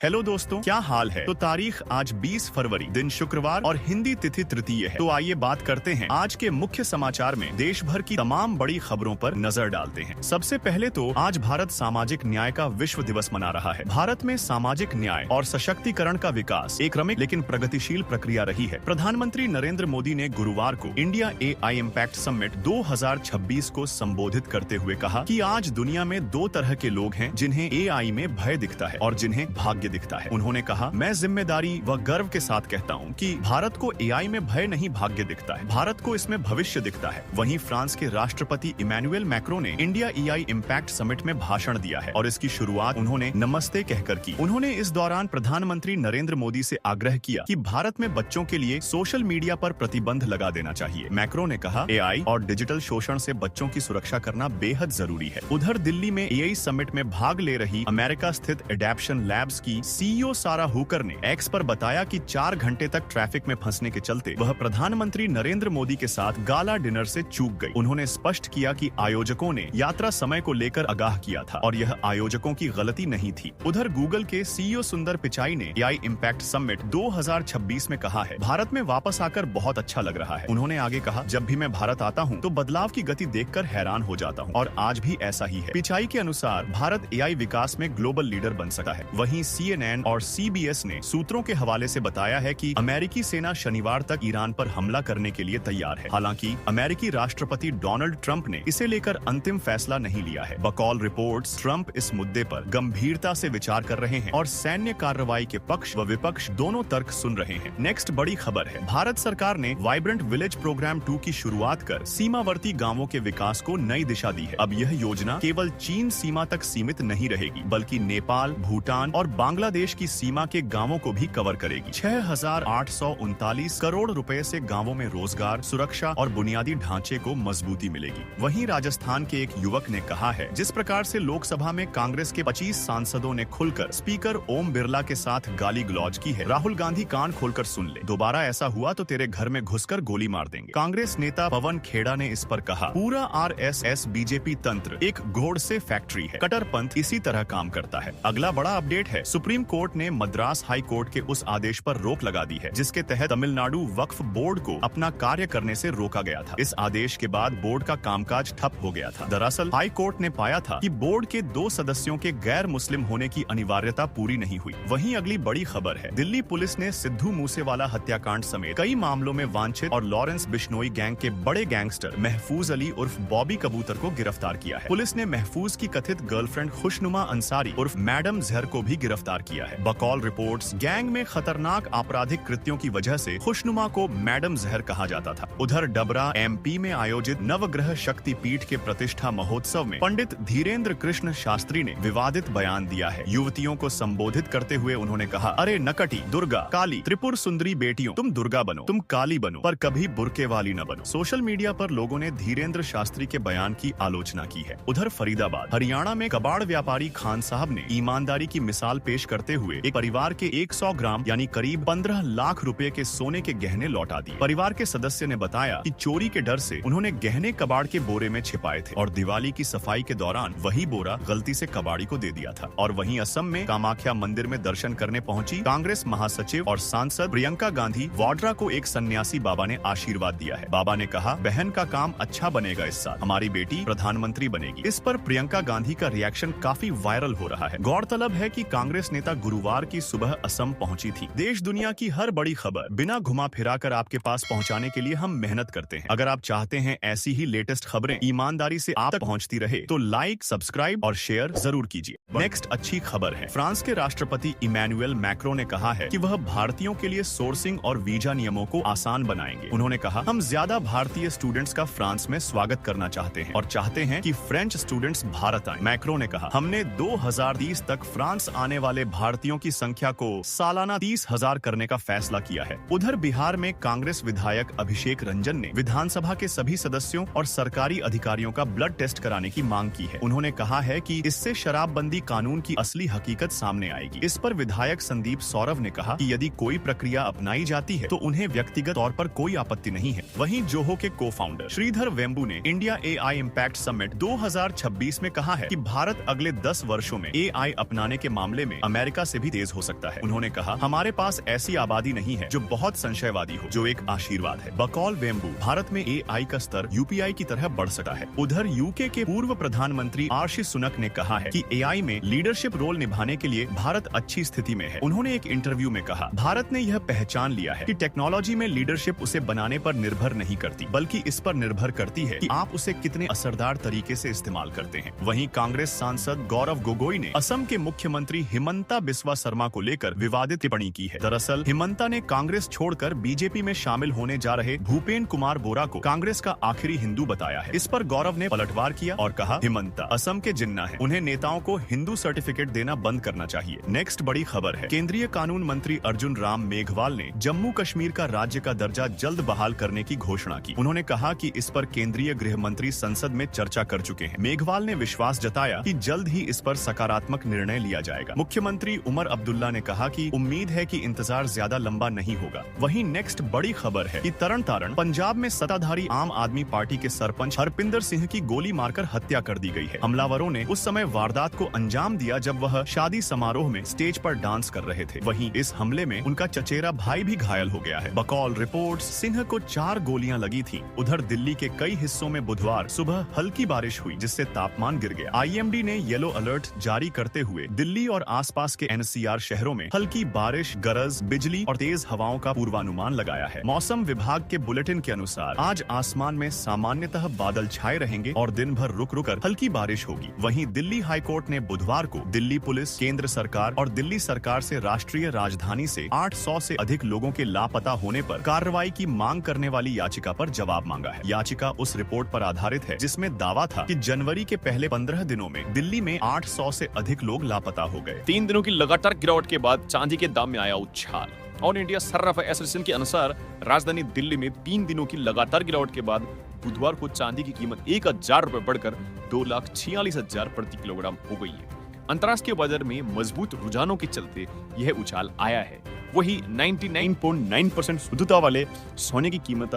Hello दोस्तों, क्या हाल है। तो तारीख आज 20 फरवरी दिन शुक्रवार और हिंदी तिथि तृतीय है। तो आइए बात करते हैं आज के मुख्य समाचार में देश भर की तमाम बड़ी खबरों पर नजर डालते हैं। सबसे पहले तो आज भारत सामाजिक न्याय का विश्व दिवस मना रहा है। भारत में सामाजिक न्याय और सशक्तिकरण का विकास एक क्रमिक लेकिन प्रगतिशील प्रक्रिया रही है। प्रधानमंत्री नरेंद्र मोदी ने गुरुवार को इंडिया AI इम्पैक्ट समिट 2026 को संबोधित करते हुए कहा कि आज दुनिया में दो तरह के लोग हैं, जिन्हें AI में भय दिखता है और जिन्हें भाग्य दिखता है। उन्होंने कहा, मैं जिम्मेदारी व गर्व के साथ कहता हूं कि भारत को AI में भय नहीं भाग्य दिखता है, भारत को इसमें भविष्य दिखता है। वहीं फ्रांस के राष्ट्रपति इमैनुअल मैक्रों ने इंडिया AI इम्पैक्ट समिट में भाषण दिया है और इसकी शुरुआत उन्होंने नमस्ते कहकर की। उन्होंने इस दौरान प्रधानमंत्री नरेंद्र मोदी से आग्रह किया कि भारत में बच्चों के लिए सोशल मीडिया पर प्रतिबंध लगा देना चाहिए। मैक्रो ने कहा, AI और डिजिटल शोषण से बच्चों की सुरक्षा करना बेहद जरूरी है। उधर दिल्ली में AI समिट में भाग ले रही अमेरिका स्थित एडेप्शन लैब्स की CEO सारा हुकर ने एक्स पर बताया कि 4 घंटे तक ट्रैफिक में फंसने के चलते वह प्रधानमंत्री नरेंद्र मोदी के साथ गाला डिनर से चूक गई। उन्होंने स्पष्ट किया कि आयोजकों ने यात्रा समय को लेकर आगाह किया था और यह आयोजकों की गलती नहीं थी। उधर गूगल के CEO सुंदर पिचाई ने AI इम्पैक्ट समिट 2026 में कहा है, भारत में वापस आकर बहुत अच्छा लग रहा है। उन्होंने आगे कहा, जब भी मैं भारत आता हूँ तो बदलाव की गति देखकर हैरान हो जाता हूँ और आज भी ऐसा ही है। पिचाई के अनुसार भारत AI विकास में ग्लोबल लीडर बन सकता है। वहीं CNN और CBS ने सूत्रों के हवाले से बताया है कि अमेरिकी सेना शनिवार तक ईरान पर हमला करने के लिए तैयार है। हालांकि अमेरिकी राष्ट्रपति डोनाल्ड ट्रंप ने इसे लेकर अंतिम फैसला नहीं लिया है। बकौल रिपोर्ट्स, ट्रंप इस मुद्दे पर गंभीरता से विचार कर रहे हैं और सैन्य कार्रवाई के पक्ष व विपक्ष दोनों तर्क सुन रहे हैं। नेक्स्ट बड़ी खबर है, भारत सरकार ने वाइब्रेंट विलेज प्रोग्राम 2 की शुरुआत कर सीमावर्ती गाँवों के विकास को नई दिशा दी है। अब यह योजना केवल चीन सीमा तक सीमित नहीं रहेगी, बल्कि नेपाल, भूटान और बांग्लादेश की सीमा के गांवों को भी कवर करेगी। 6,839 करोड़ रुपए से गांवों में रोजगार, सुरक्षा और बुनियादी ढांचे को मजबूती मिलेगी। वहीं राजस्थान के एक युवक ने कहा है, जिस प्रकार से लोकसभा में कांग्रेस के 25 सांसदों ने खुलकर स्पीकर ओम बिरला के साथ गाली गलौज की है, राहुल गांधी कान खोलकर सुन ले, दोबारा ऐसा हुआ तो तेरे घर में घुसकर गोली मार देंगे। कांग्रेस नेता पवन खेड़ा ने इस पर कहा, पूरा RSS बीजेपी तंत्र एक घोड़ से फैक्ट्री है, कट्टरपंथ इसी तरह काम करता है। अगला बड़ा अपडेट है, सुप्रीम कोर्ट ने मद्रास हाई कोर्ट के उस आदेश पर रोक लगा दी है जिसके तहत तमिलनाडु वक्फ बोर्ड को अपना कार्य करने से रोका गया था। इस आदेश के बाद बोर्ड का कामकाज ठप हो गया था। दरअसल हाई कोर्ट ने पाया था कि बोर्ड के 2 सदस्यों के गैर मुस्लिम होने की अनिवार्यता पूरी नहीं हुई। वहीं अगली बड़ी खबर है, दिल्ली पुलिस ने सिद्धू मूसेवाला हत्याकांड समेत कई मामलों में वांछित और लॉरेंस बिश्नोई गैंग के बड़े गैंगस्टर महफूज अली उर्फ बॉबी कबूतर को गिरफ्तार किया है। पुलिस ने महफूज की कथित गर्लफ्रेंड खुशनुमा अंसारी उर्फ मैडम जहर को भी गिरफ्तार किया है। बकौल रिपोर्ट्स, गैंग में खतरनाक आपराधिक कृत्यों की वजह से खुशनुमा को मैडम जहर कहा जाता था। उधर डबरा MP में आयोजित नवग्रह शक्ति पीठ के प्रतिष्ठा महोत्सव में पंडित धीरेन्द्र कृष्ण शास्त्री ने विवादित बयान दिया है। युवतियों को संबोधित करते हुए उन्होंने कहा, अरे नकटी, दुर्गा, काली, त्रिपुर सुंदरी बेटियों, तुम दुर्गा बनो, तुम काली बनो, पर कभी बुर्के वाली न बनो। सोशल मीडिया पर लोगों ने धीरेन्द्र शास्त्री के बयान की आलोचना की है। उधर फरीदाबाद, हरियाणा में कबाड़ व्यापारी खान साहब ने ईमानदारी की मिसाल पेश करते हुए एक परिवार के 100 ग्राम यानी करीब 15 लाख रुपए के सोने के गहने लौटा दिए। परिवार के सदस्य ने बताया कि चोरी के डर से उन्होंने गहने कबाड़ के बोरे में छिपाए थे और दिवाली की सफाई के दौरान वही बोरा गलती से कबाड़ी को दे दिया था। और वहीं असम में कामाख्या मंदिर में दर्शन करने पहुंची कांग्रेस महासचिव और सांसद प्रियंका गांधी वाड्रा को एक सन्यासी बाबा ने आशीर्वाद दिया है। बाबा ने कहा, बहन का काम अच्छा बनेगा इस साल, हमारी बेटी प्रधानमंत्री बनेगी। इस पर प्रियंका गांधी का रिएक्शन काफी वायरल हो रहा है। गौरतलब है कि कांग्रेस नेता गुरुवार की सुबह असम पहुंची थी। देश दुनिया की हर बड़ी खबर बिना घुमा फिरा कर आपके पास पहुंचाने के लिए हम मेहनत करते हैं। अगर आप चाहते हैं ऐसी ही लेटेस्ट खबरें ईमानदारी से आप तक पहुंचती रहे तो लाइक, सब्सक्राइब और शेयर जरूर कीजिए। नेक्स्ट अच्छी खबर है, फ्रांस के राष्ट्रपति इमैनुअल मैक्रो ने कहा है कि वह भारतीयों के लिए सोर्सिंग और वीजा नियमों को आसान बनाएंगे। उन्होंने कहा, हम ज्यादा भारतीय स्टूडेंट्स का फ्रांस में स्वागत करना चाहते हैं और चाहते हैं कि फ्रेंच स्टूडेंट्स भारत आए। मैक्रो ने कहा, हमने 2030 तक फ्रांस आने वाले भारतीयों की संख्या को सालाना 30,000 करने का फैसला किया है। उधर बिहार में कांग्रेस विधायक अभिषेक रंजन ने विधानसभा के सभी सदस्यों और सरकारी अधिकारियों का ब्लड टेस्ट कराने की मांग की है। उन्होंने कहा है कि इससे शराबबंदी कानून की असली हकीकत सामने आएगी। इस पर विधायक संदीप सौरभ ने कहा कि यदि कोई प्रक्रिया अपनाई जाती है तो उन्हें व्यक्तिगत तौर पर कोई आपत्ति नहीं है। वहीं जोहो के को-फाउंडर श्रीधर वेम्बू ने इंडिया AI इम्पैक्ट समिट 2026 में कहा है कि भारत अगले 10 वर्षों में AI अपनाने के मामले में अमेरिका से भी तेज हो सकता है। उन्होंने कहा, हमारे पास ऐसी आबादी नहीं है जो बहुत संशयवादी हो, जो एक आशीर्वाद है। बकौल वेम्बू, भारत में AI का स्तर UPI की तरह बढ़ सकता है। उधर UK के पूर्व प्रधानमंत्री आर्शी सुनक ने कहा है कि AI में लीडरशिप रोल निभाने के लिए भारत अच्छी स्थिति में है। उन्होंने एक इंटरव्यू में कहा, भारत ने यह पहचान लिया है कि टेक्नोलॉजी में लीडरशिप उसे बनाने पर निर्भर नहीं करती, बल्कि इस पर निर्भर करती है कि आप उसे कितने असरदार तरीके से इस्तेमाल करते हैं। वहीं कांग्रेस सांसद गौरव गोगोई ने असम के मुख्यमंत्री हिमंता बिस्वा शर्मा को लेकर विवादित टिप्पणी की है। दरअसल हिमंता ने कांग्रेस छोड़कर बीजेपी में शामिल होने जा रहे भूपेन कुमार बोरा को कांग्रेस का आखिरी हिंदू बताया है। इस पर गौरव ने पलटवार किया और कहा, हिमंता असम के जिन्ना है, उन्हें नेताओं को हिंदू सर्टिफिकेट देना बंद करना चाहिए। नेक्स्ट बड़ी खबर है, केंद्रीय कानून मंत्री अर्जुन राम मेघवाल ने जम्मू कश्मीर का राज्य का दर्जा जल्द बहाल करने की घोषणा की। उन्होंने कहा कि इस पर केंद्रीय गृह मंत्री संसद में चर्चा कर चुके हैं। मेघवाल ने विश्वास जताया कि जल्द ही इस पर सकारात्मक निर्णय लिया जाएगा। मुख्यमंत्री उमर अब्दुल्ला ने कहा कि उम्मीद है कि इंतजार ज्यादा लंबा नहीं होगा। वहीं नेक्स्ट बड़ी खबर है कि तरन तारण पंजाब में सत्ताधारी आम आदमी पार्टी के सरपंच हरपिंदर सिंह की गोली मारकर हत्या कर दी गई है। हमलावरों ने उस समय वारदात को अंजाम दिया जब वह शादी समारोह में स्टेज पर डांस कर रहे थे। वहीं इस हमले में उनका चचेरा भाई भी घायल हो गया है। बकौल रिपोर्ट्स, सिंह को 4 गोलियां लगी थीं। उधर दिल्ली के कई हिस्सों में बुधवार सुबह हल्की बारिश हुई, जिससे तापमान गिर गया। IMD ने येलो अलर्ट जारी करते हुए दिल्ली और आसपास के NCR शहरों में हल्की बारिश, गरज, बिजली और तेज हवाओं का पूर्वानुमान लगाया है। मौसम विभाग के बुलेटिन के अनुसार आज आसमान में सामान्यतः बादल छाए रहेंगे और दिन भर रुक रुक कर हल्की बारिश होगी। वहीं दिल्ली हाईकोर्ट ने बुधवार को दिल्ली पुलिस, केंद्र सरकार और दिल्ली सरकार से राष्ट्रीय राजधानी से 800 से अधिक लोगों के लापता होने पर कार्रवाई की मांग करने वाली याचिका पर जवाब मांगा है। याचिका उस रिपोर्ट पर आधारित है जिसमें दावा था कि जनवरी के पहले 15 दिनों में दिल्ली में 800 से अधिक लोग लापता हो गए। 3 दिनों की लगातार गिरावट के बाद चांदी के दाम में आया उछाल। ऑल इंडिया सर्राफा एसोसिएशन के अनुसार राजधानी दिल्ली में 3 दिनों की लगातार गिरावट के बाद बुधवार को चांदी की कीमत 1000 रुपए बढ़कर 2,46,000 प्रति किलोग्राम हो गई है। अंतर्राष्ट्रीय बाजार में मजबूत रुझानों के चलते यह उछाल आया है। वही 99.9% शुद्धता वाले सोने की कीमत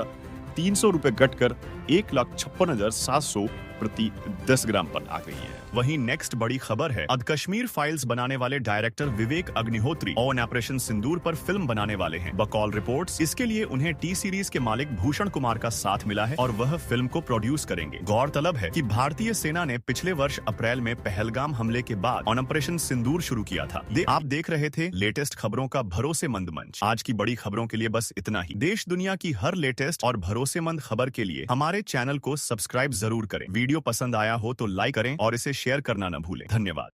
300 रुपए घटकर 1,56,700 प्रति 10 ग्राम पर आ गई है। वहीं नेक्स्ट बड़ी खबर है, अब कश्मीर फाइल्स बनाने वाले director Vivek Agnihotri on Operation Sindoor पर फिल्म बनाने वाले हैं। बकौल रिपोर्ट्स, इसके लिए उन्हें टी सीरीज के मालिक भूषण कुमार का साथ मिला है और वह फिल्म को प्रोड्यूस करेंगे। गौरतलब है कि भारतीय सेना ने पिछले वर्ष अप्रैल में पहलगाम हमले के बाद ऑन ऑपरेशन सिंदूर शुरू किया था। आप देख रहे थे लेटेस्ट खबरों का भरोसेमंद मंच। आज की बड़ी खबरों के लिए बस इतना ही। देश दुनिया की हर लेटेस्ट और भरोसेमंद खबर के लिए हमारे चैनल को सब्सक्राइब जरूर करें। वीडियो पसंद आया हो तो लाइक करें और इसे शेयर करना न भूलें। धन्यवाद।